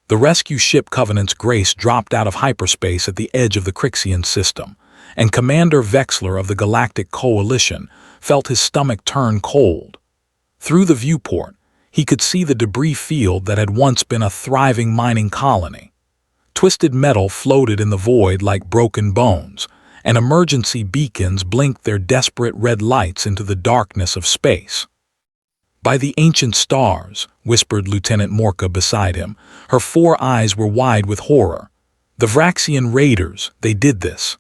The rescue ship Covenant's Grace dropped out of hyperspace at the edge of the Crixian system, and Commander Vexler of the Galactic Coalition felt his stomach turn cold. Through the viewport, he could see the debris field that had once been a thriving mining colony. Twisted metal floated in the void like broken bones, and emergency beacons blinked their desperate red lights into the darkness of space. "By the ancient stars," whispered Lieutenant Morka beside him. Her 4 eyes were wide with horror. "The Vraxian raiders, they did this."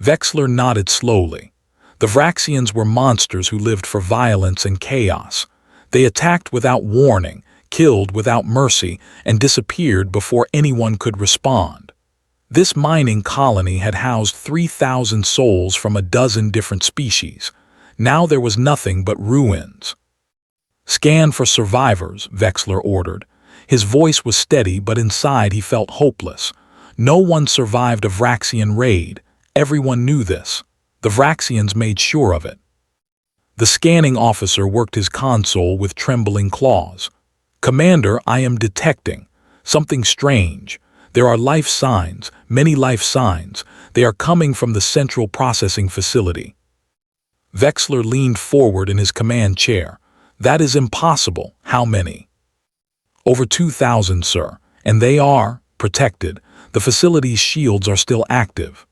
Vexler nodded slowly. The Vraxians were monsters who lived for violence and chaos. They attacked without warning, killed without mercy, and disappeared before anyone could respond. This mining colony had housed 3,000 souls from a dozen different species. Now there was nothing but ruins. "Scan for survivors," Vexler ordered. His voice was steady, but inside he felt hopeless. No one survived a Vraxian raid. Everyone knew this. The Vraxians made sure of it. The scanning officer worked his console with trembling claws. "Commander, I am detecting something strange. There are life signs, many life signs. They are coming from the central processing facility." Vexler leaned forward in his command chair. "That is impossible." "How many?" "Over 2,000, sir. And they are protected. The facility's shields are still active."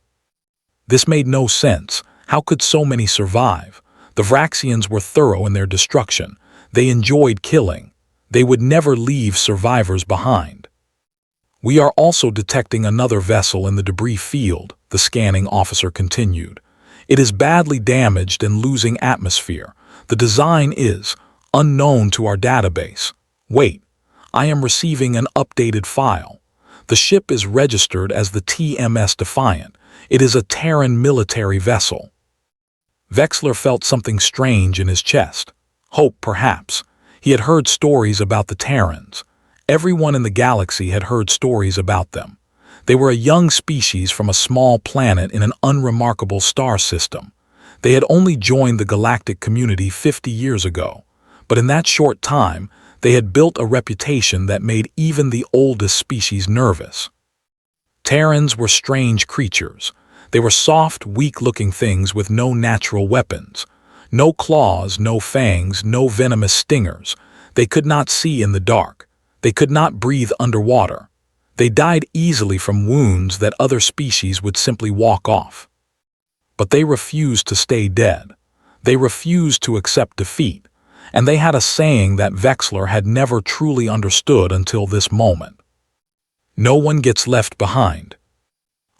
This made no sense. How could so many survive? The Vraxians were thorough in their destruction. They enjoyed killing. They would never leave survivors behind. "We are also detecting another vessel in the debris field," the scanning officer continued. "It is badly damaged and losing atmosphere. The design is unknown to our database. Wait, I am receiving an updated file. The ship is registered as the TMS Defiant. It is a Terran military vessel." Vexler felt something strange in his chest. Hope, perhaps. He had heard stories about the Terrans. Everyone in the galaxy had heard stories about them. They were a young species from a small planet in an unremarkable star system. They had only joined the galactic community 50 years ago, but in that short time, they had built a reputation that made even the oldest species nervous. Terrans were strange creatures. They were soft, weak-looking things with no natural weapons. No claws, no fangs, no venomous stingers. They could not see in the dark. They could not breathe underwater. They died easily from wounds that other species would simply walk off. But they refused to stay dead. They refused to accept defeat. And they had a saying that Vexler had never truly understood until this moment. "No one gets left behind."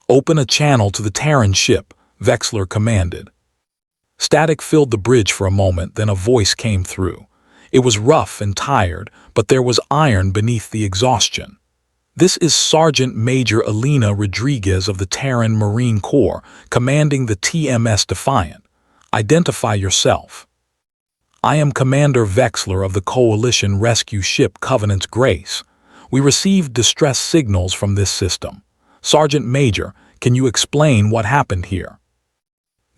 "Open a channel to the Terran ship," Vexler commanded. Static filled the bridge for a moment, then a voice came through. It was rough and tired, but there was iron beneath the exhaustion. "This is Sergeant Major Elena Rodriguez of the Terran Marine Corps, commanding the TMS Defiant. Identify yourself." "I am Commander Vexler of the Coalition rescue ship Covenant's Grace. We received distress signals from this system. Sergeant Major, can you explain what happened here?"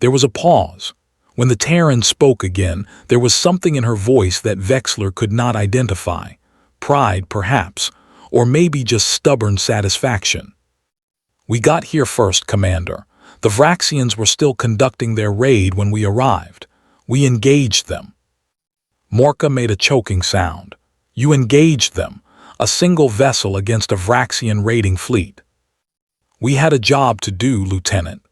There was a pause. When the Terran spoke again, there was something in her voice that Vexler could not identify. Pride, perhaps, or maybe just stubborn satisfaction. "We got here first, Commander. The Vraxians were still conducting their raid when we arrived. We engaged them." Morka made a choking sound. "You engaged them, a single vessel against a Vraxian raiding fleet." "We had a job to do, Lieutenant."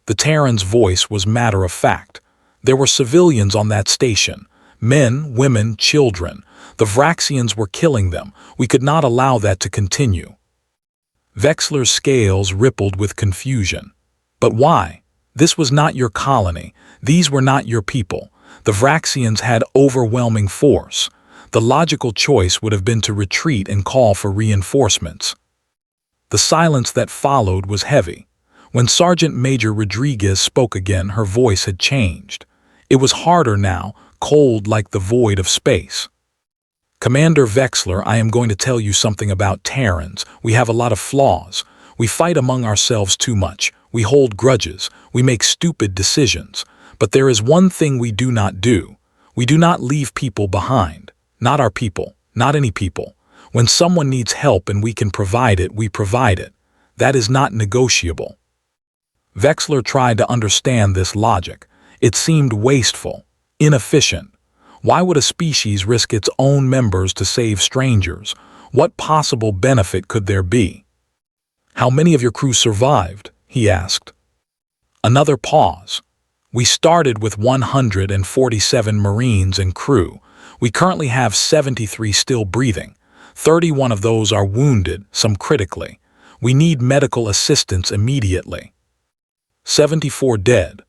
The Terran's voice was matter-of-fact. "There were civilians on that station. Men, women, children. The Vraxians were killing them. We could not allow that to continue." Vexler's scales rippled with confusion. "But why? This was not your colony. These were not your people. The Vraxians had overwhelming force. The logical choice would have been to retreat and call for reinforcements." The silence that followed was heavy. When Sergeant Major Rodriguez spoke again, her voice had changed. It was harder now, cold like the void of space. "Commander Vexler, I am going to tell you something about Terrans. We have a lot of flaws. We fight among ourselves too much. We hold grudges. We make stupid decisions. But there is one thing we do not do. We do not leave people behind. Not our people. Not any people. When someone needs help and we can provide it, we provide it. That is not negotiable. Vexler tried to understand this logic. It seemed wasteful, inefficient. Why would a species risk its own members to save strangers? What possible benefit could there be? How many of your crew survived? He asked. Another pause. We started with 147 Marines and crew. We currently have 73 still breathing. 31 of those are wounded, some critically. We need medical assistance immediately. 74 dead.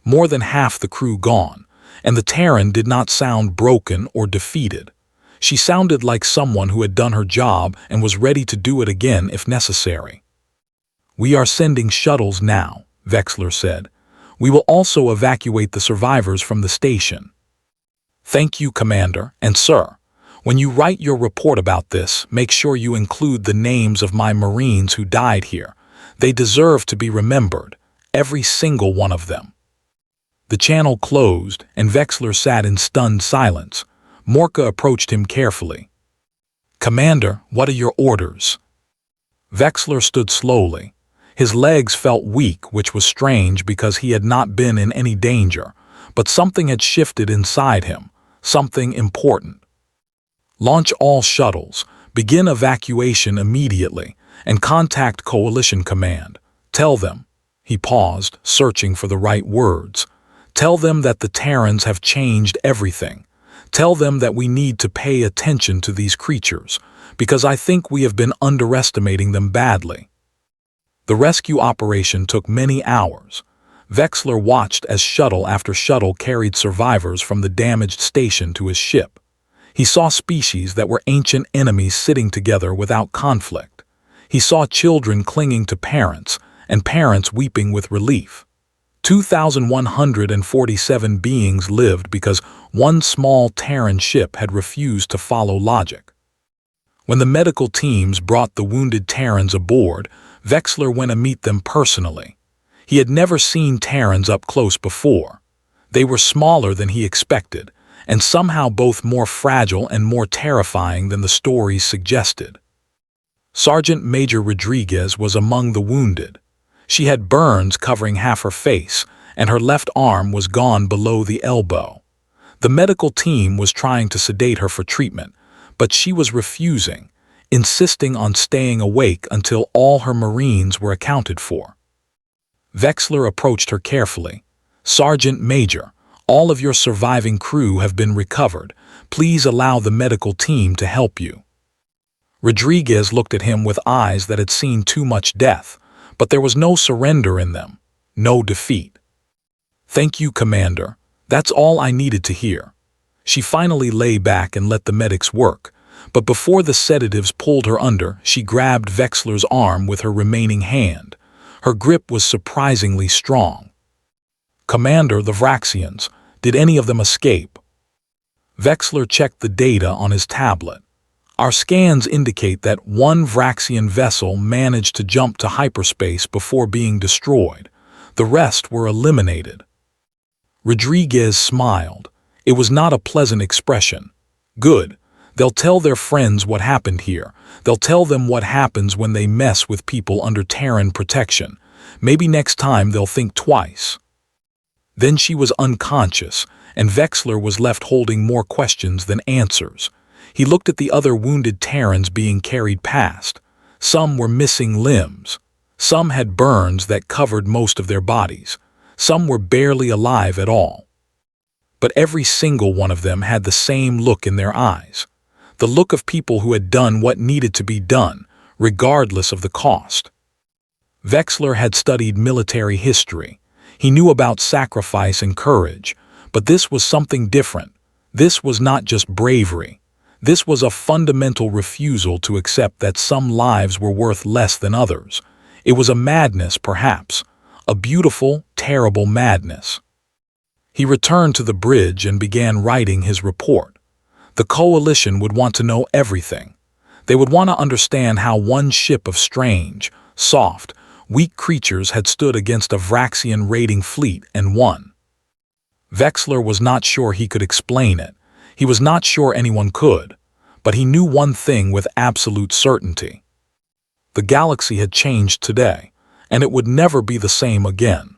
More than half the crew gone. And the Terran did not sound broken or defeated. She sounded like someone who had done her job and was ready to do it again if necessary. We are sending shuttles now, Vexler said. We will also evacuate the survivors from the station. Thank you, Commander, and Sir. When you write your report about this, make sure you include the names of my Marines who died here. They deserve to be remembered, every single one of them. The channel closed, and Vexler sat in stunned silence. Morka approached him carefully. Commander, what are your orders? Vexler stood slowly. His legs felt weak, which was strange because he had not been in any danger, but something had shifted inside him, something important. Launch all shuttles, begin evacuation immediately, and contact Coalition Command. Tell them, he paused, searching for the right words. Tell them that the Terrans have changed everything. Tell them that we need to pay attention to these creatures, because I think we have been underestimating them badly. The rescue operation took many hours. Vexler watched as shuttle after shuttle carried survivors from the damaged station to his ship. He saw species that were ancient enemies sitting together without conflict. He saw children clinging to parents, and parents weeping with relief. 2,147 beings lived because one small Terran ship had refused to follow logic. When the medical teams brought the wounded Terrans aboard, Vexler went to meet them personally. He had never seen Terrans up close before. They were smaller than he expected, and somehow both more fragile and more terrifying than the stories suggested. Sergeant Major Rodriguez was among the wounded. She had burns covering half her face, and her left arm was gone below the elbow. The medical team was trying to sedate her for treatment, but she was refusing, insisting on staying awake until all her Marines were accounted for. Vexler approached her carefully. Sergeant Major, all of your surviving crew have been recovered. Please allow the medical team to help you. Rodriguez looked at him with eyes that had seen too much death, but there was no surrender in them, no defeat. Thank you, Commander. That's all I needed to hear. She finally lay back and let the medics work, but before the sedatives pulled her under, she grabbed Vexler's arm with her remaining hand. Her grip was surprisingly strong. Commander, the Vraxians, did any of them escape? Vexler checked the data on his tablet. Our scans indicate that one Vraxian vessel managed to jump to hyperspace before being destroyed. The rest were eliminated. Rodriguez smiled. It was not a pleasant expression. Good. They'll tell their friends what happened here. They'll tell them what happens when they mess with people under Terran protection. Maybe next time they'll think twice. Then she was unconscious, and Vexler was left holding more questions than answers. He looked at the other wounded Terrans being carried past. Some were missing limbs. Some had burns that covered most of their bodies. Some were barely alive at all. But every single one of them had the same look in their eyes. The look of people who had done what needed to be done, regardless of the cost. Vexler had studied military history. He knew about sacrifice and courage, but this was something different. This was not just bravery. This was a fundamental refusal to accept that some lives were worth less than others. It was a madness, perhaps, a beautiful, terrible madness. He returned to the bridge and began writing his report. The Coalition would want to know everything. They would want to understand how one ship of strange, soft, weak creatures had stood against a Vraxian raiding fleet and won. Vexler was not sure he could explain it. He was not sure anyone could. but he knew one thing with absolute certainty. The galaxy had changed today, and it would never be the same again.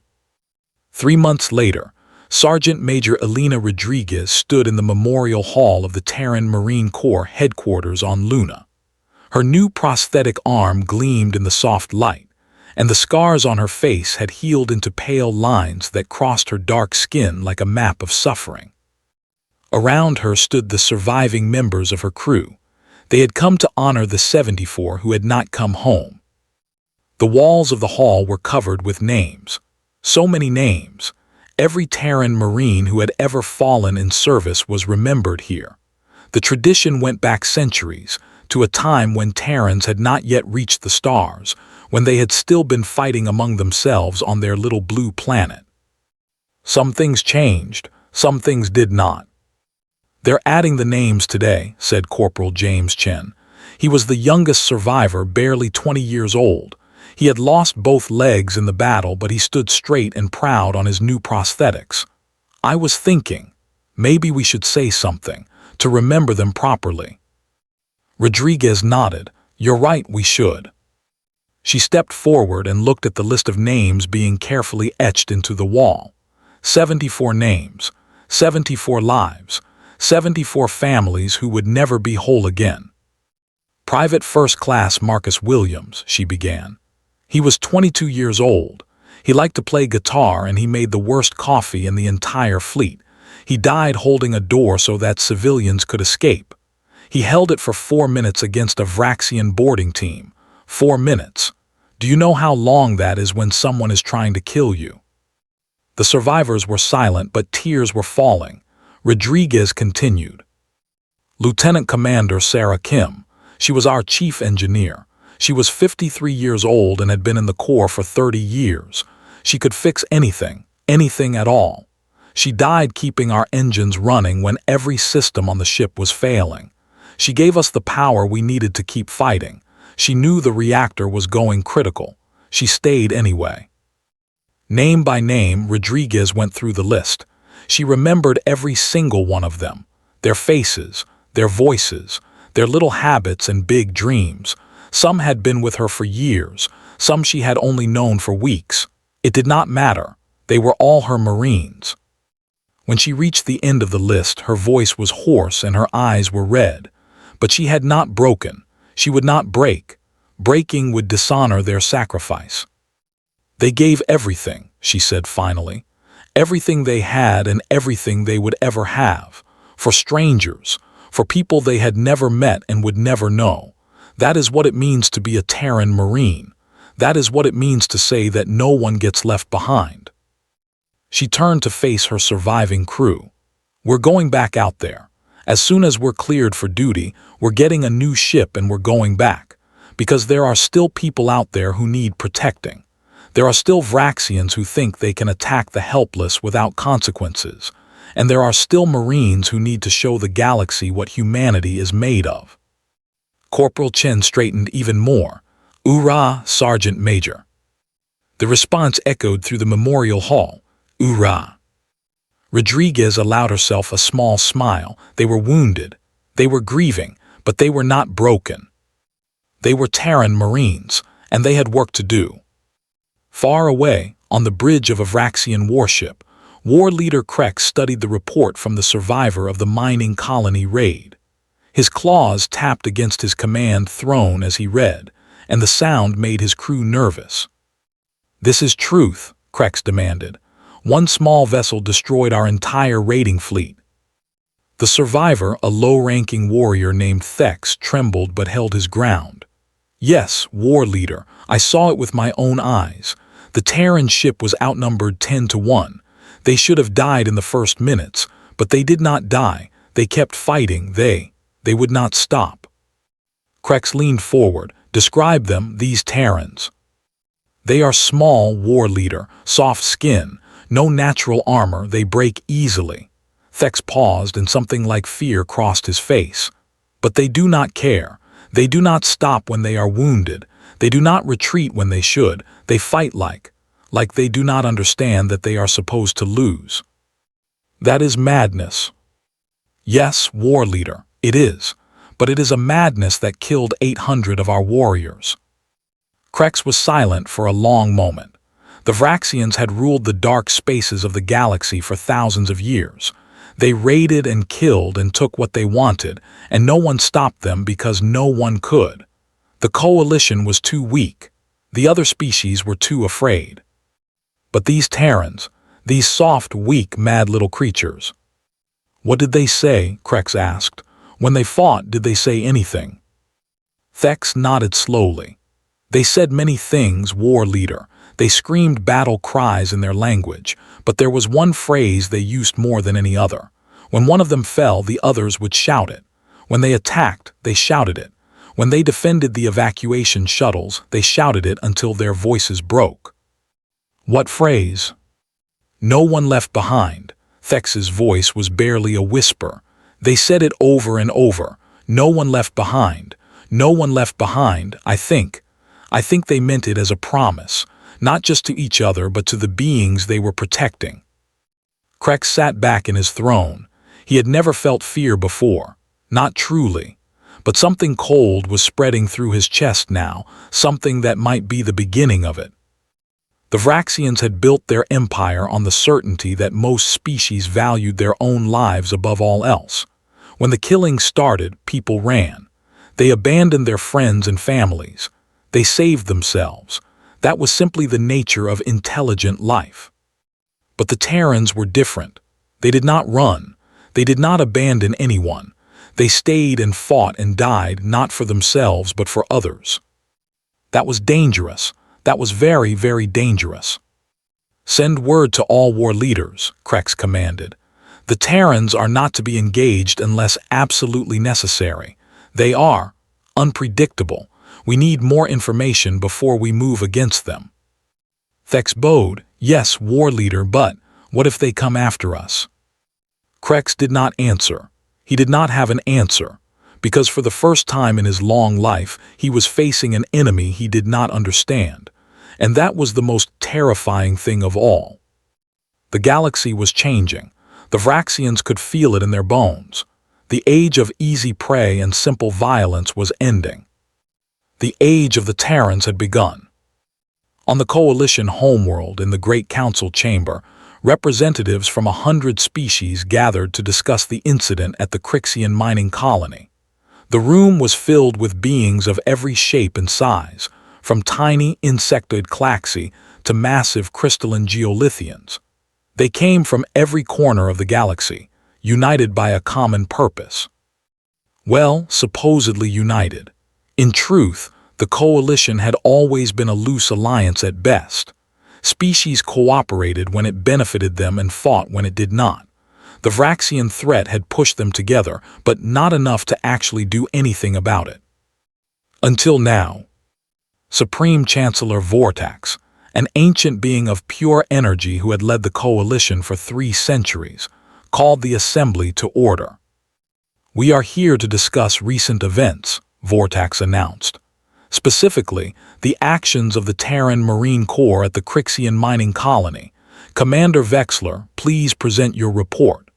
3 months later, Sergeant Major Elena Rodriguez stood in the Memorial Hall of the Terran Marine Corps headquarters on Luna. Her new prosthetic arm gleamed in the soft light, and the scars on her face had healed into pale lines that crossed her dark skin like a map of suffering. Around her stood the surviving members of her crew. They had come to honor the 74 who had not come home. The walls of the hall were covered with names. So many names. Every Terran Marine who had ever fallen in service was remembered here. The tradition went back centuries, to a time when Terrans had not yet reached the stars, when they had still been fighting among themselves on their little blue planet. Some things changed, some things did not. "They're adding the names today," said Corporal James Chen. He was the youngest survivor, barely 20 years old. He had lost both legs in the battle, but he stood straight and proud on his new prosthetics. "I was thinking, maybe we should say something, to remember them properly." Rodriguez nodded. "You're right, we should." She stepped forward and looked at the list of names being carefully etched into the wall. 74 names, 74 lives, 74 families who would never be whole again. "Private First Class Marcus Williams," she began. He was 22 years old. He liked to play guitar, and he made the worst coffee in the entire fleet. He died holding a door so that civilians could escape. He held it for 4 minutes against a Vraxian boarding team. 4 minutes. Do you know how long that is when someone is trying to kill you? The survivors were silent, but tears were falling. Rodriguez continued. "Lieutenant Commander Sarah Kim. She was our chief engineer. She was 53 years old and had been in the Corps for 30 years. She could fix anything, anything at all. She died keeping our engines running when every system on the ship was failing. She gave us the power we needed to keep fighting. She knew the reactor was going critical. She stayed anyway." Name by name, Rodriguez went through the list. She remembered every single one of them. Their faces, their voices, their little habits and big dreams. Some had been with her for years, some she had only known for weeks. It did not matter. They were all her Marines. When she reached the end of the list, her voice was hoarse and her eyes were red. But she had not broken. She would not break. Breaking would dishonor their sacrifice. "They gave everything," she said finally. "Everything they had and everything they would ever have. For strangers, for people they had never met and would never know. That is what it means to be a Terran Marine. That is what it means to say that no one gets left behind." She turned to face her surviving crew. "We're going back out there. As soon as we're cleared for duty, we're getting a new ship and we're going back. Because there are still people out there who need protecting. There are still Vraxians who think they can attack the helpless without consequences. And there are still Marines who need to show the galaxy what humanity is made of." Corporal Chen straightened even more. "Hoorah, Sergeant Major." The response echoed through the memorial hall. "Hoorah." Rodriguez allowed herself a small smile. They were wounded. They were grieving, but they were not broken. They were Terran Marines, and they had work to do. Far away, on the bridge of a Vraxian warship, War Leader Krex studied the report from the survivor of the mining colony raid. His claws tapped against his command throne as he read, and the sound made his crew nervous. "This is truth," Krex demanded. "One small vessel destroyed our entire raiding fleet." The survivor, a low-ranking warrior named Thex, trembled but held his ground. "Yes, War Leader, I saw it with my own eyes. The Terran ship was outnumbered 10 to 1. They should have died in the first minutes, but they did not die. They kept fighting. They would not stop." Krex leaned forward. "Describe them, these Terrans." "They are small, War Leader, soft skin, no natural armor, they break easily." Thex paused and something like fear crossed his face. "But they do not care. They do not stop when they are wounded. They do not retreat when they should. They fight like they do not understand that they are supposed to lose." "That is madness." "Yes, War Leader, it is. but it is a madness that killed 800 of our warriors." Krex was silent for a long moment. The Vraxians had ruled the dark spaces of the galaxy for thousands of years. They raided and killed and took what they wanted, and no one stopped them because no one could. The coalition was too weak. The other species were too afraid. But these Terrans, these soft, weak, mad little creatures. "What did they say?" Krex asked. "When they fought, did they say anything?" Thex nodded slowly. "They said many things, war leader. They screamed battle cries in their language, but there was one phrase they used more than any other. When one of them fell, the others would shout it. When they attacked, they shouted it. When they defended the evacuation shuttles, they shouted it until their voices broke." "What phrase?" "No one left behind." Thex's voice was barely a whisper. "They said it over and over. No one left behind. No one left behind, I think. I think they meant it as a promise, not just to each other but to the beings they were protecting." Krex sat back in his throne. He had never felt fear before, not truly. But something cold was spreading through his chest now, something that might be the beginning of it. The Vraxians had built their empire on the certainty that most species valued their own lives above all else. When the killing started, people ran. They abandoned their friends and families. They saved themselves. That was simply the nature of intelligent life. But the Terrans were different. They did not run. They did not abandon anyone. They stayed and fought and died not for themselves but for others. That was dangerous. That was very, very dangerous. "Send word to all war leaders," Krex commanded. "The Terrans are not to be engaged unless absolutely necessary. They are unpredictable. We need more information before we move against them." Thex bowed. "Yes, war leader, but what if they come after us?" Krex did not answer. He did not have an answer, because for the first time in his long life he was facing an enemy he did not understand, and that was the most terrifying thing of all. The galaxy was changing. The Vraxians could feel it in their bones. The age of easy prey and simple violence was ending. The age of the Terrans had begun. On the Coalition homeworld in the Great Council chamber, representatives from 100 species gathered to discuss the incident at the Crixian mining colony. The room was filled with beings of every shape and size, from tiny insectoid Klaxi to massive crystalline geolithians. They came from every corner of the galaxy, united by a common purpose. Well, supposedly united. In truth, the Coalition had always been a loose alliance at best. Species cooperated when it benefited them and fought when it did not. The Vraxian threat had pushed them together, but not enough to actually do anything about it. Until now. Supreme Chancellor Vortax, an ancient being of pure energy who had led the Coalition for 3 centuries, called the Assembly to order. "We are here to discuss recent events," Vortax announced. "Specifically, the actions of the Terran Marine Corps at the Crixian mining colony. Commander Vexler, please present your report."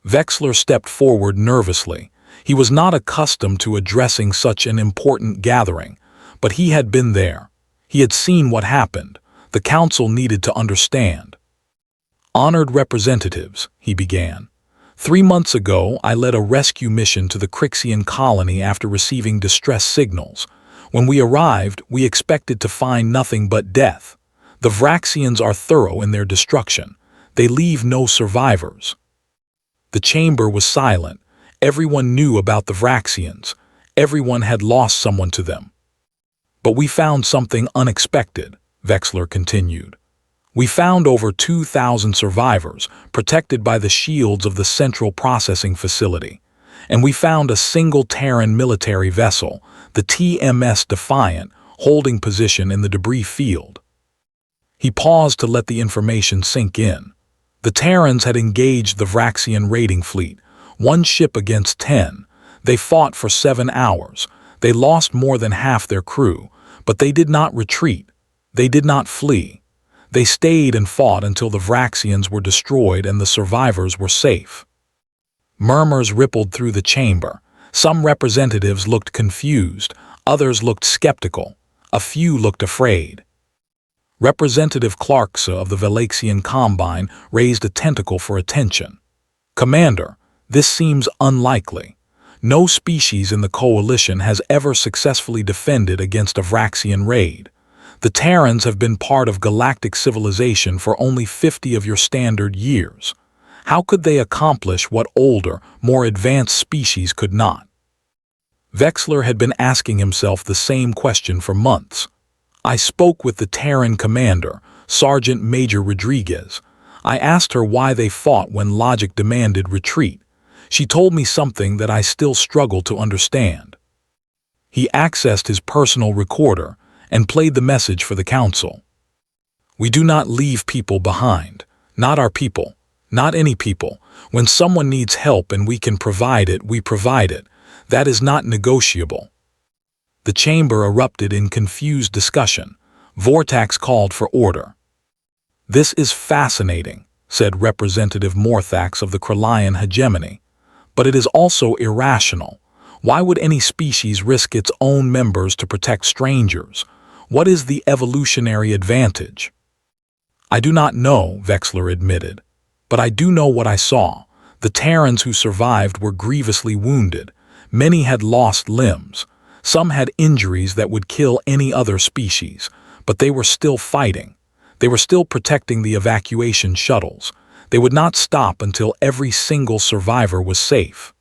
Vexler stepped forward nervously. He was not accustomed to addressing such an important gathering, but he had been there. He had seen what happened. The council needed to understand. "Honored representatives," he began. 3 months ago, I led a rescue mission to the Crixian colony after receiving distress signals. When we arrived, we expected to find nothing but death. The Vraxians are thorough in their destruction. They leave no survivors." The chamber was silent. Everyone knew about the Vraxians. Everyone had lost someone to them. "But we found something unexpected," Vexler continued. "We found over 2,000 survivors, protected by the shields of the Central Processing Facility. And we found a single Terran military vessel, the TMS Defiant, holding position in the debris field." He paused to let the information sink in. The Terrans had engaged the Vraxian raiding fleet, 1 ship against 10. They fought for 7 hours. They lost more than half their crew, but they did not retreat. They did not flee. They stayed and fought until the Vraxians were destroyed and the survivors were safe. Murmurs rippled through the chamber. Some representatives looked confused, others looked skeptical, a few looked afraid. Representative Clarksa of the Velaxian Combine raised a tentacle for attention. "Commander, this seems unlikely. No species in the Coalition has ever successfully defended against a Vraxian raid. The Terrans have been part of galactic civilization for only 50 of your standard years. How could they accomplish what older, more advanced species could not?" Vexler had been asking himself the same question for months. "I spoke with the Terran commander, Sergeant Major Rodriguez. I asked her why they fought when logic demanded retreat. She told me something that I still struggle to understand." He accessed his personal recorder and played the message for the council. "We do not leave people behind. Not our people. Not any people. When someone needs help and we can provide it, we provide it. That is not negotiable." The chamber erupted in confused discussion. Vortax called for order. "This is fascinating," said Representative Morthax of the Kryllian hegemony. "But it is also irrational. Why would any species risk its own members to protect strangers? What is the evolutionary advantage?" "I do not know," Vexler admitted. "But I do know what I saw. The Terrans who survived were grievously wounded. Many had lost limbs. Some had injuries that would kill any other species, but they were still fighting. They were still protecting the evacuation shuttles. They would not stop until every single survivor was safe."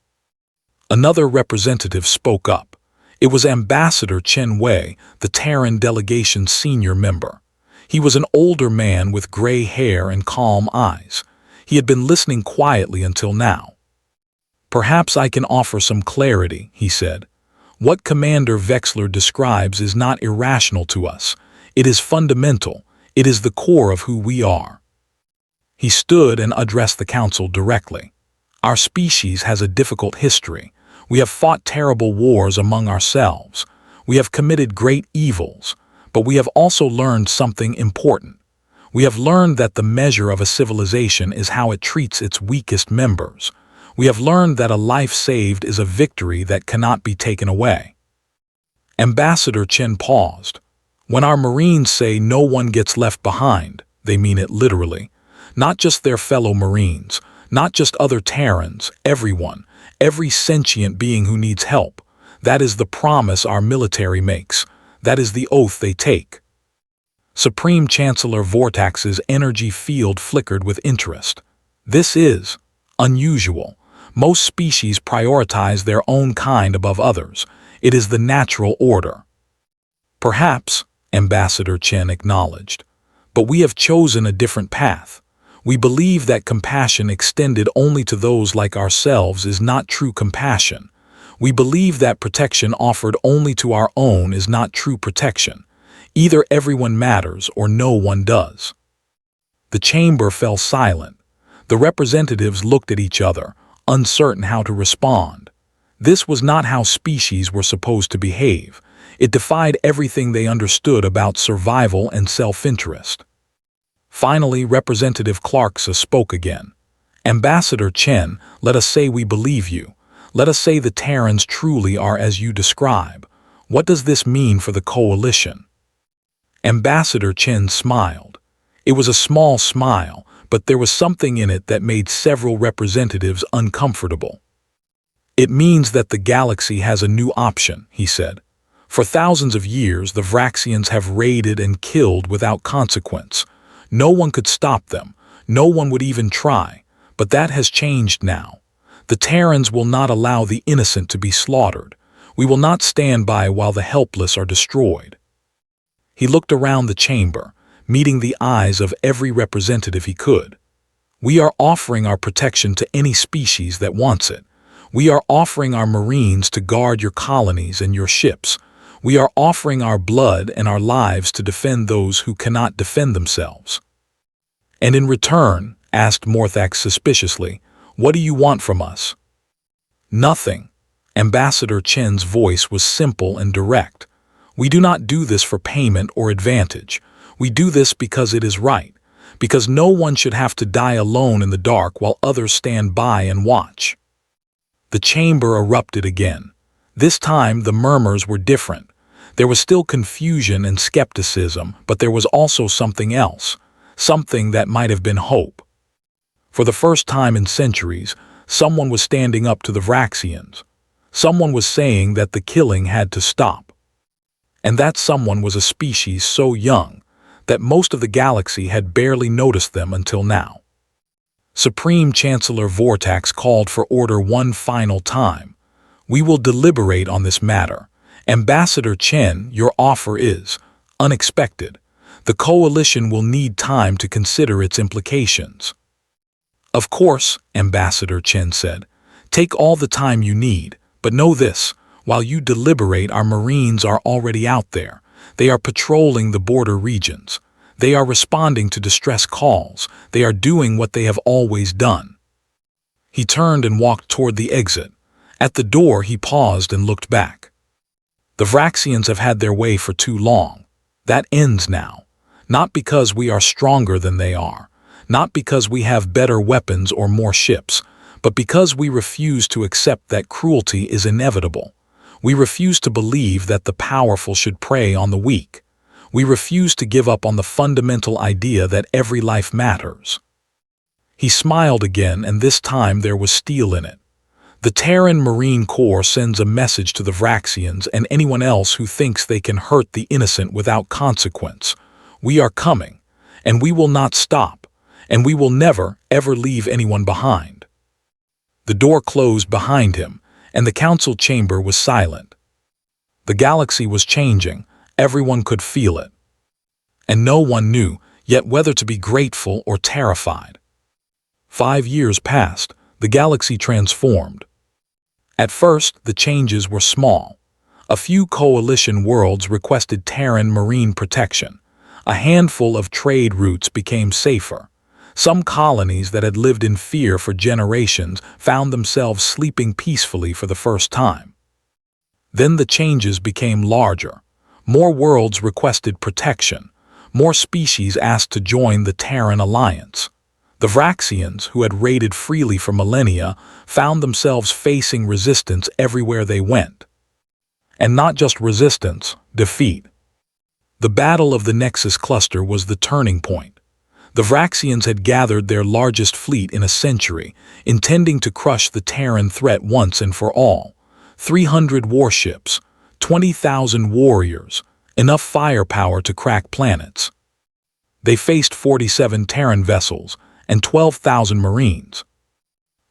Another representative spoke up. It was Ambassador Chen Wei, the Terran delegation's senior member. He was an older man with gray hair and calm eyes. He had been listening quietly until now. "Perhaps I can offer some clarity," he said. "What Commander Vexler describes is not irrational to us. It is fundamental. It is the core of who we are." He stood and addressed the council directly. "Our species has a difficult history. We have fought terrible wars among ourselves. We have committed great evils, but we have also learned something important. We have learned that the measure of a civilization is how it treats its weakest members. We have learned that a life saved is a victory that cannot be taken away." Ambassador Chen paused. "When our Marines say no one gets left behind, they mean it literally. Not just their fellow Marines, not just other Terrans, everyone, every sentient being who needs help. That is the promise our military makes. That is the oath they take." Supreme Chancellor Vortax's energy field flickered with interest. "This is unusual. Most species prioritize their own kind above others. It is the natural order." "Perhaps," Ambassador Chen acknowledged, "but we have chosen a different path. We believe that compassion extended only to those like ourselves is not true compassion. We believe that protection offered only to our own is not true protection. Either everyone matters or no one does." The chamber fell silent. The representatives looked at each other, uncertain how to respond. This was not how species were supposed to behave. It defied everything they understood about survival and self-interest. Finally, Representative Clarksa spoke again. "Ambassador Chen, let us say we believe you. Let us say the Terrans truly are as you describe. What does this mean for the Coalition?" Ambassador Chen smiled. It was a small smile, but there was something in it that made several representatives uncomfortable. "It means that the galaxy has a new option," he said. "For thousands of years, the Vraxians have raided and killed without consequence. No one could stop them. No one would even try. But that has changed now. The Terrans will not allow the innocent to be slaughtered. We will not stand by while the helpless are destroyed." He looked around the chamber, meeting the eyes of every representative he could. "We are offering our protection to any species that wants it. We are offering our Marines to guard your colonies and your ships. We are offering our blood and our lives to defend those who cannot defend themselves." "And in return," asked Morthax suspiciously, "what do you want from us?" "Nothing." Ambassador Chen's voice was simple and direct. "We do not do this for payment or advantage. We do this because it is right, because no one should have to die alone in the dark while others stand by and watch." The chamber erupted again. This time, the murmurs were different. There was still confusion and skepticism, but there was also something else, something that might have been hope. For the first time in centuries, someone was standing up to the Vraxians. Someone was saying that the killing had to stop. And that someone was a species so young that most of the galaxy had barely noticed them until now. Supreme Chancellor Vortax called for order one final time. "We will deliberate on this matter. Ambassador Chen, your offer is unexpected. The coalition will need time to consider its implications." "Of course," Ambassador Chen said. "Take all the time you need, but know this, while you deliberate, our Marines are already out there. They are patrolling the border regions. They are responding to distress calls. They are doing what they have always done." He turned and walked toward the exit. At the door, he paused and looked back. "The Vraxians have had their way for too long. That ends now. Not because we are stronger than they are, not because we have better weapons or more ships, but because we refuse to accept that cruelty is inevitable. We refuse to believe that the powerful should prey on the weak. We refuse to give up on the fundamental idea that every life matters." He smiled again, and this time there was steel in it. "The Terran Marine Corps sends a message to the Vraxians and anyone else who thinks they can hurt the innocent without consequence. We are coming, and we will not stop, and we will never, ever leave anyone behind." The door closed behind him, and the council chamber was silent. The galaxy was changing. Everyone could feel it. And no one knew yet whether to be grateful or terrified. 5 years passed. The galaxy transformed. At first, the changes were small. A few coalition worlds requested Terran marine protection. A handful of trade routes became safer. Some colonies that had lived in fear for generations found themselves sleeping peacefully for the first time. Then the changes became larger. More worlds requested protection. More species asked to join the Terran alliance. The Vraxians, who had raided freely for millennia, found themselves facing resistance everywhere they went. And not just resistance, defeat. The Battle of the Nexus Cluster was the turning point. The Vraxians had gathered their largest fleet in a century, intending to crush the Terran threat once and for all. 300 warships, 20,000 warriors, enough firepower to crack planets. They faced 47 Terran vessels and 12,000 Marines.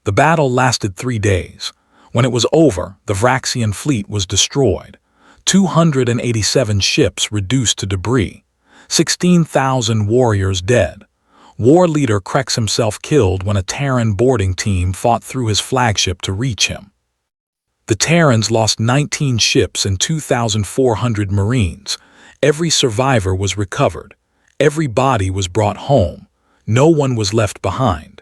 The battle lasted 3 days. When it was over, the Vraxian fleet was destroyed. 287 ships reduced to debris. 16,000 warriors dead. War leader Krex himself killed when a Terran boarding team fought through his flagship to reach him. The Terrans lost 19 ships and 2,400 Marines. Every survivor was recovered. Every body was brought home. No one was left behind.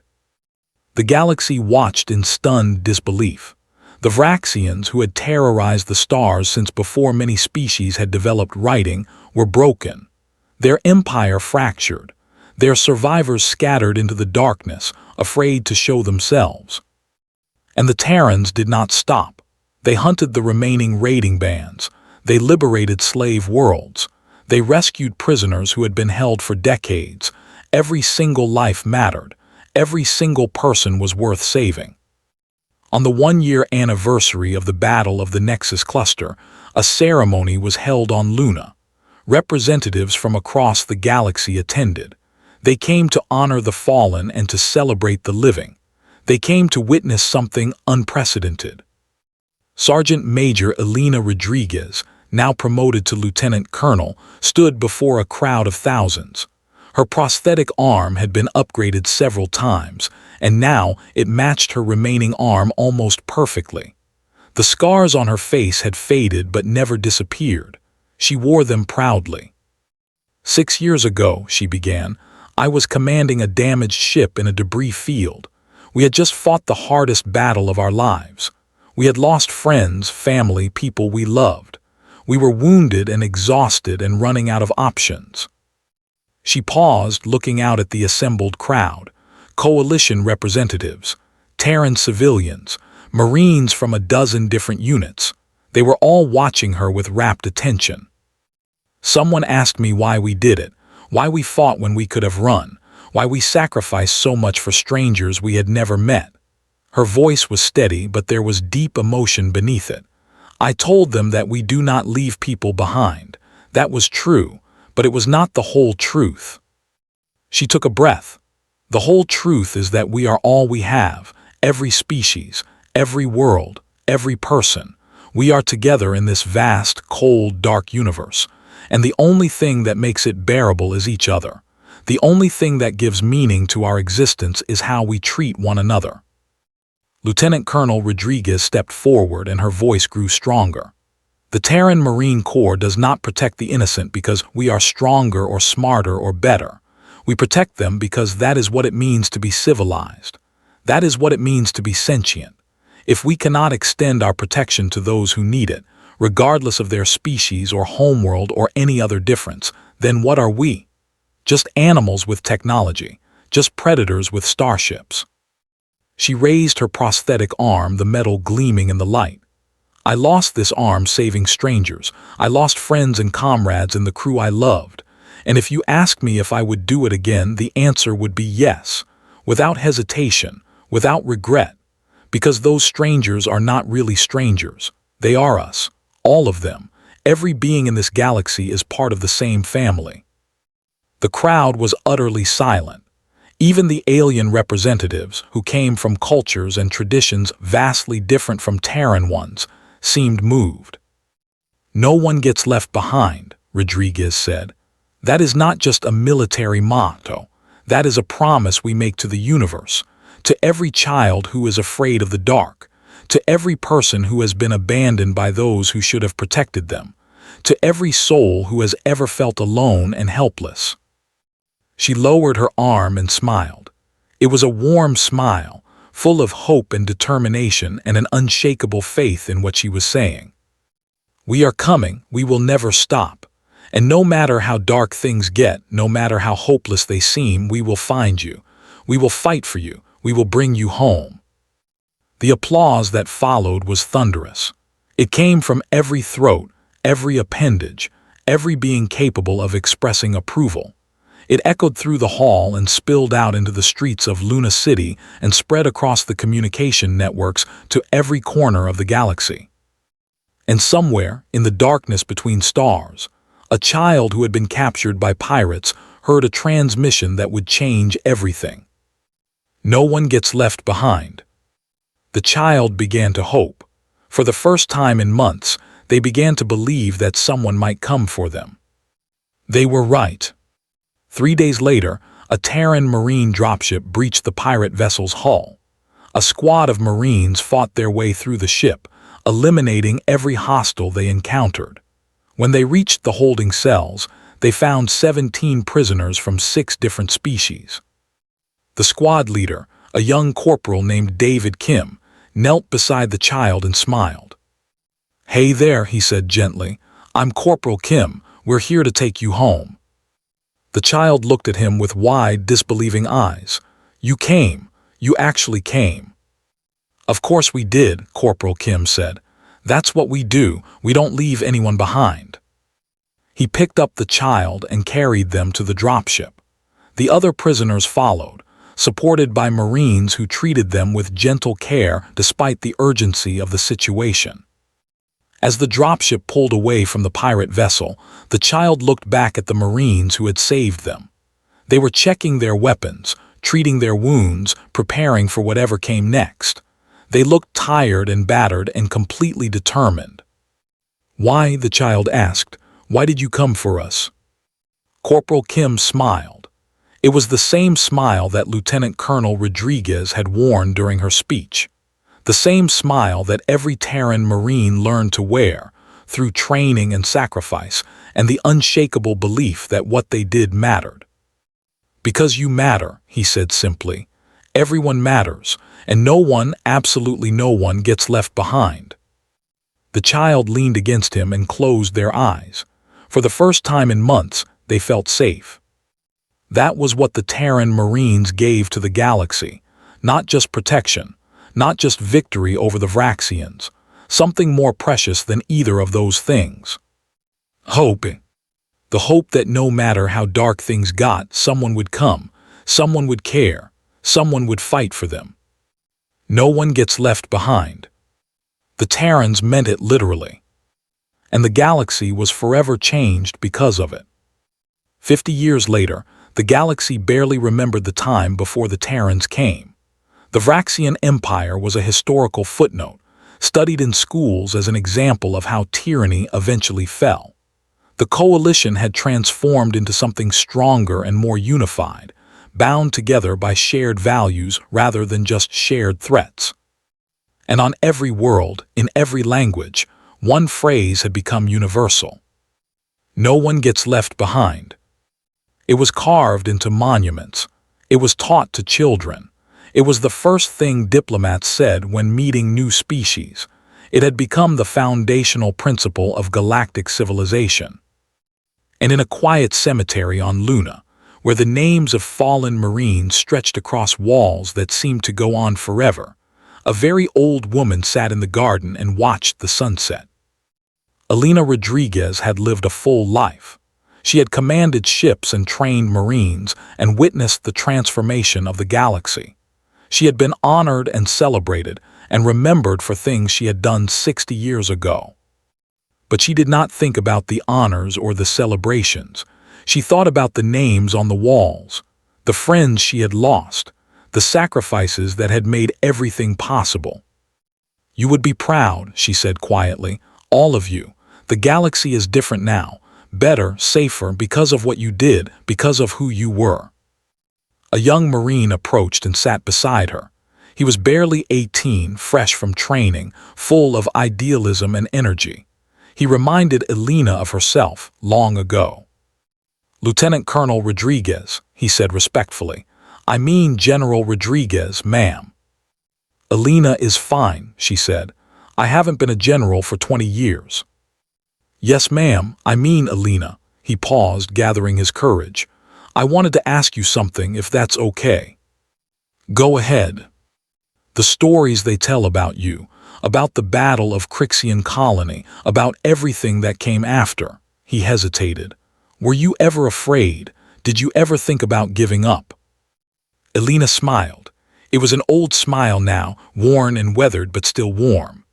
The galaxy watched in stunned disbelief. The Vraxians, who had terrorized the stars since before many species had developed writing, were broken. Their empire fractured. Their survivors scattered into the darkness, afraid to show themselves. And the Terrans did not stop. They hunted the remaining raiding bands. They liberated slave worlds. They rescued prisoners who had been held for decades. Every single life mattered. Every single person was worth saving. On the 1-year anniversary of the Battle of the Nexus Cluster, a ceremony was held on Luna. Representatives from across the galaxy attended. They came to honor the fallen and to celebrate the living. They came to witness something unprecedented. Sergeant Major Elena Rodriguez, now promoted to Lieutenant Colonel, stood before a crowd of thousands. Her prosthetic arm had been upgraded several times, and now it matched her remaining arm almost perfectly. The scars on her face had faded but never disappeared. She wore them proudly. 6 years ago, she began, I was commanding a damaged ship in a debris field. We had just fought the hardest battle of our lives. We had lost friends, family, people we loved. We were wounded and exhausted and running out of options. She paused, looking out at the assembled crowd. Coalition representatives, Terran civilians, Marines from a dozen different units. They were all watching her with rapt attention. Someone asked me why we did it, why we fought when we could have run, why we sacrificed so much for strangers we had never met. Her voice was steady, but there was deep emotion beneath it. I told them that we do not leave people behind. That was true, but it was not the whole truth. She took a breath. The whole truth is that we are all we have, every species, every world, every person. We are together in this vast, cold, dark universe, and the only thing that makes it bearable is each other. The only thing that gives meaning to our existence is how we treat one another. Lieutenant Colonel Rodriguez stepped forward and her voice grew stronger. The Terran Marine Corps does not protect the innocent because we are stronger or smarter or better. We protect them because that is what it means to be civilized. That is what it means to be sentient. If we cannot extend our protection to those who need it, regardless of their species or homeworld or any other difference, then what are we? Just animals with technology, just predators with starships. She raised her prosthetic arm, the metal gleaming in the light. I lost this arm saving strangers. I lost friends and comrades in the crew I loved. And if you ask me if I would do it again, the answer would be yes, without hesitation, without regret. Because those strangers are not really strangers. They are us, all of them. Every being in this galaxy is part of the same family. The crowd was utterly silent. Even the alien representatives, who came from cultures and traditions vastly different from Terran ones, seemed moved. No one gets left behind, Rodriguez said. That is not just a military motto. That is a promise we make to the universe, to every child who is afraid of the dark, to every person who has been abandoned by those who should have protected them, to every soul who has ever felt alone and helpless. She lowered her arm and smiled. It was a warm smile, full of hope and determination and an unshakable faith in what she was saying. We are coming, we will never stop. And no matter how dark things get, no matter how hopeless they seem, we will find you. We will fight for you. We will bring you home. The applause that followed was thunderous. It came from every throat, every appendage, every being capable of expressing approval. It echoed through the hall and spilled out into the streets of Luna City and spread across the communication networks to every corner of the galaxy. And somewhere, in the darkness between stars, a child who had been captured by pirates heard a transmission that would change everything. No one gets left behind. The child began to hope. For the first time in months, they began to believe that someone might come for them. They were right. 3 days later, a Terran Marine dropship breached the pirate vessel's hull. A squad of Marines fought their way through the ship, eliminating every hostile they encountered. When they reached the holding cells, they found 17 prisoners from 6 different species. The squad leader, a young corporal named David Kim, knelt beside the child and smiled. "Hey there," he said gently. "I'm Corporal Kim. We're here to take you home." The child looked at him with wide, disbelieving eyes. "You came. You actually came." "Of course we did," Corporal Kim said. "That's what we do. We don't leave anyone behind." He picked up the child and carried them to the dropship. The other prisoners followed, supported by Marines who treated them with gentle care despite the urgency of the situation. As the dropship pulled away from the pirate vessel, the child looked back at the Marines who had saved them. They were checking their weapons, treating their wounds, preparing for whatever came next. They looked tired and battered and completely determined. "Why?" the child asked. "Why did you come for us?" Corporal Kim smiled. It was the same smile that Lieutenant Colonel Rodriguez had worn during her speech. The same smile that every Terran Marine learned to wear, through training and sacrifice, and the unshakable belief that what they did mattered. "Because you matter," he said simply. "Everyone matters, and no one, absolutely no one, gets left behind." The child leaned against him and closed their eyes. For the first time in months, they felt safe. That was what the Terran Marines gave to the galaxy, not just protection, not just victory over the Vraxians, something more precious than either of those things. Hope. The hope that no matter how dark things got, someone would come, someone would care, someone would fight for them. No one gets left behind. The Terrans meant it literally. And the galaxy was forever changed because of it. 50 years later, the galaxy barely remembered the time before the Terrans came. The Vraxian Empire was a historical footnote, studied in schools as an example of how tyranny eventually fell. The coalition had transformed into something stronger and more unified, bound together by shared values rather than just shared threats. And on every world, in every language, one phrase had become universal. No one gets left behind. It was carved into monuments. It was taught to children. It was the first thing diplomats said when meeting new species. It had become the foundational principle of galactic civilization. And in a quiet cemetery on Luna, where the names of fallen Marines stretched across walls that seemed to go on forever, a very old woman sat in the garden and watched the sunset. Elena Rodriguez had lived a full life. She had commanded ships and trained Marines and witnessed the transformation of the galaxy. She had been honored and celebrated and remembered for things she had done 60 years ago. But she did not think about the honors or the celebrations. She thought about the names on the walls, the friends she had lost, the sacrifices that had made everything possible. "You would be proud," she said quietly, "all of you. The galaxy is different now, better, safer, because of what you did, because of who you were." A young Marine approached and sat beside her. He was barely 18, fresh from training, full of idealism and energy. He reminded Elena of herself long ago. "Lieutenant Colonel Rodriguez," he said respectfully. "I mean General Rodriguez, ma'am." "Elena is fine," she said. "I haven't been a general for 20 years. "Yes, ma'am, I mean Elena." He paused, gathering his courage. "I wanted to ask you something, if that's okay." "Go ahead." "The stories they tell about you, about the Battle of Crixian Colony, about everything that came after." He hesitated. "Were you ever afraid? Did you ever think about giving up?" Elena smiled. It was an old smile now, worn and weathered but still warm.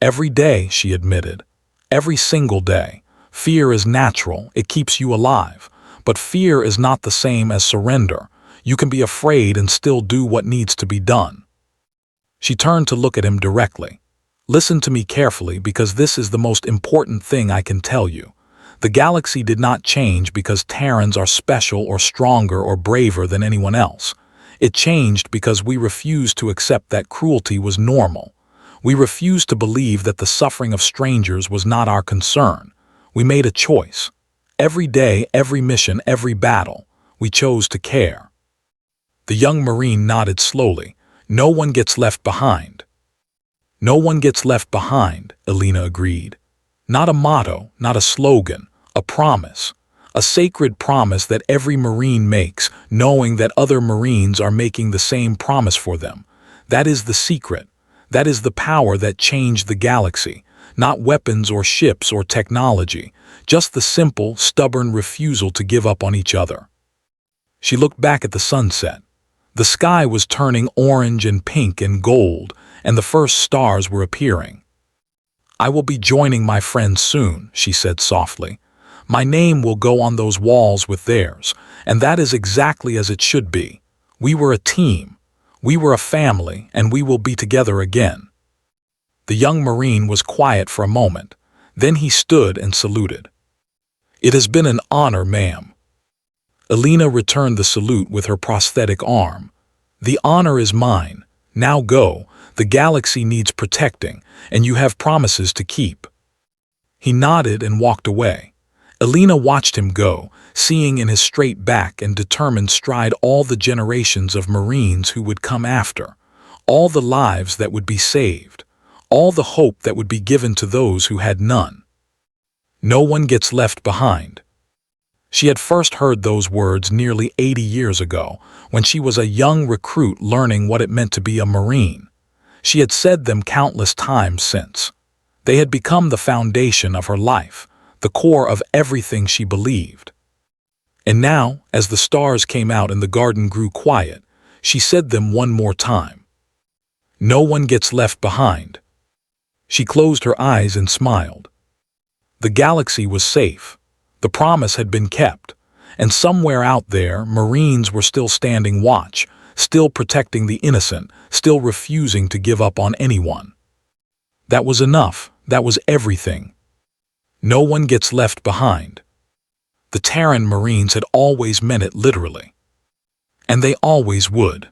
"Every day," she admitted. "Every single day. Fear is natural, it keeps you alive. But fear is not the same as surrender. You can be afraid and still do what needs to be done." She turned to look at him directly. "Listen to me carefully, because this is the most important thing I can tell you. The galaxy did not change because Terrans are special or stronger or braver than anyone else. It changed because we refused to accept that cruelty was normal. We refused to believe that the suffering of strangers was not our concern. We made a choice. Every day, every mission, every battle, we chose to care." The young Marine nodded slowly. "No one gets left behind." "No one gets left behind," Elena agreed. "Not a motto, not a slogan, a promise. A sacred promise that every Marine makes, knowing that other Marines are making the same promise for them. That is the secret. That is the power that changed the galaxy. Not weapons or ships or technology, just the simple, stubborn refusal to give up on each other." She looked back at the sunset. The sky was turning orange and pink and gold, and the first stars were appearing. "I will be joining my friends soon," she said softly. "My name will go on those walls with theirs, and that is exactly as it should be. We were a team. We were a family, and we will be together again." The young Marine was quiet for a moment. Then he stood and saluted. "It has been an honor, ma'am." Elena returned the salute with her prosthetic arm. "The honor is mine. Now go. The galaxy needs protecting, and you have promises to keep." He nodded and walked away. Elena watched him go, seeing in his straight back and determined stride all the generations of Marines who would come after, all the lives that would be saved, all the hope that would be given to those who had none. No one gets left behind. She had first heard those words nearly 80 years ago, when she was a young recruit learning what it meant to be a Marine. She had said them countless times since. They had become the foundation of her life, the core of everything she believed. And now, as the stars came out and the garden grew quiet, she said them one more time. No one gets left behind. She closed her eyes and smiled. The galaxy was safe. The promise had been kept. And somewhere out there, Marines were still standing watch, still protecting the innocent, still refusing to give up on anyone. That was enough. That was everything. No one gets left behind. The Terran Marines had always meant it literally. And they always would.